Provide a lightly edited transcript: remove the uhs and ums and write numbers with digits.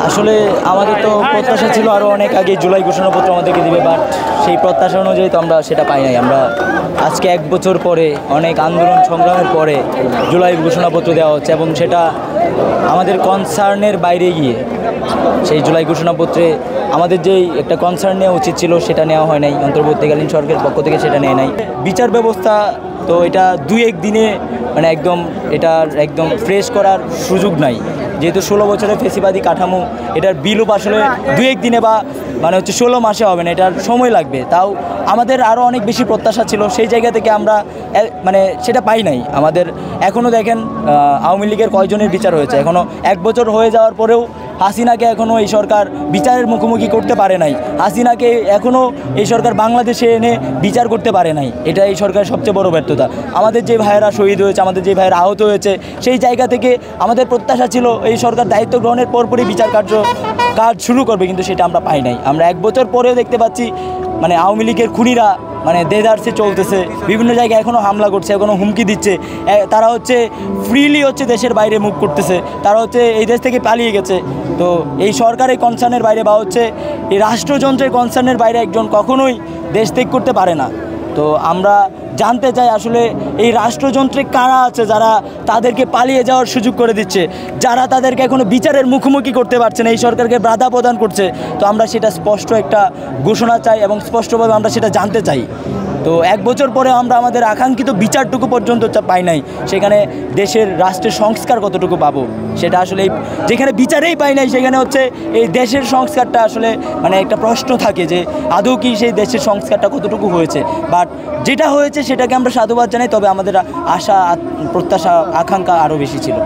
আসলে আমাদের তো প্রত্যাশা ছিল আরও অনেক আগে জুলাই ঘোষণাপত্র আমাদেরকে দিবে, বাট সেই প্রত্যাশা অনুযায়ী তো আমরা সেটা পাই নাই। আমরা আজকে 1 বছর পরে অনেক আন্দোলন সংগ্রামের পরে জুলাই ঘোষণাপত্র দেওয়া হচ্ছে, এবং সেটা আমাদের কনসার্নের বাইরে গিয়ে সেই জুলাই ঘোষণাপত্রে আমাদের যেই একটা কনসার্ন নেওয়া উচিত ছিল সেটা নেওয়া হয় নাই, অন্তর্বর্তীকালীন সরকারের পক্ষ থেকে সেটা নেয় নাই। বিচার ব্যবস্থা তো এটা 2-1 দিনে মানে একদম ফ্রেশ করার সুযোগ নাই, যেহেতু 16 বছরের ফেসিবাদী কাঠামো, এটার বিলুপ আসলে 2-1 দিনে বা মানে হচ্ছে 16 মাসে হবে না, এটার সময় লাগবে। তাও আমাদের আরও অনেক বেশি প্রত্যাশা ছিল, সেই জায়গা থেকে আমরা মানে সেটা পাই নাই। আমাদের এখনও দেখেন আওয়ামী লীগের কয়জনের বিচার হয়েছে, এখনও 1 বছর হয়ে যাওয়ার পরেও হাসিনাকে এখনও এই সরকার বিচারের মুখোমুখি করতে পারে নাই। হাসিনাকে এখনও এই সরকার বাংলাদেশে এনে বিচার করতে পারে নাই, এটা এই সরকারের সবচেয়ে বড় ব্যর্থতা। আমাদের যে ভাইয়েরা শহীদ হয়েছে, আমাদের যে ভাইয়েরা আহত হয়েছে, সেই জায়গা থেকে আমাদের প্রত্যাশা ছিল এই সরকার দায়িত্ব গ্রহণের পরপরই বিচার কাজ শুরু করবে, কিন্তু সেটা আমরা পাই নাই। আমরা 1 বছর পরেও দেখতে পাচ্ছি মানে আওয়ামী লীগের খুনিরা মানে দেদারসে চলতেছে, বিভিন্ন জায়গায় এখনও হামলা করছে, এখনও হুমকি দিচ্ছে। তারা হচ্ছে ফ্রিলি দেশের বাইরে মুভ করতেছে, তারা এই দেশ থেকে পালিয়ে গেছে। তো এই সরকারের কনসার্নের বাইরে বা এই রাষ্ট্রযন্ত্রের কনসার্নের বাইরে একজন কখনোই দেশ ত্যাগ করতে পারে না। তো আমরা জানতে চাই আসলে এই রাষ্ট্রযন্ত্রে কারা আছে যারা তাদেরকে পালিয়ে যাওয়ার সুযোগ করে দিচ্ছে, যারা তাদেরকে এখনও বিচারের মুখোমুখি করতে পারছে না, এই সরকারকে বাধা প্রদান করছে। তো আমরা সেটা স্পষ্ট একটা ঘোষণা চাই এবং স্পষ্টভাবে আমরা সেটা জানতে চাই। তো 1 বছর পরে আমরা আমাদের আকাঙ্ক্ষিত বিচারটুকু পর্যন্ত পাই নাই, সেখানে দেশের রাষ্ট্রের সংস্কার কতটুকু পাবো সেটা আসলে যেখানে বিচারেই পাই নাই, সেখানে এই দেশের সংস্কারটা আসলে মানে একটা প্রশ্ন থাকে যে আদৌ কি সেই দেশের সংস্কারটা কতটুকু হয়েছে। বাট যেটা হয়েছে সেটাকে আমরা সাধুবাদ জানাই, তবে আমাদের আশা প্রত্যাশা আকাঙ্ক্ষা আরও বেশি ছিল।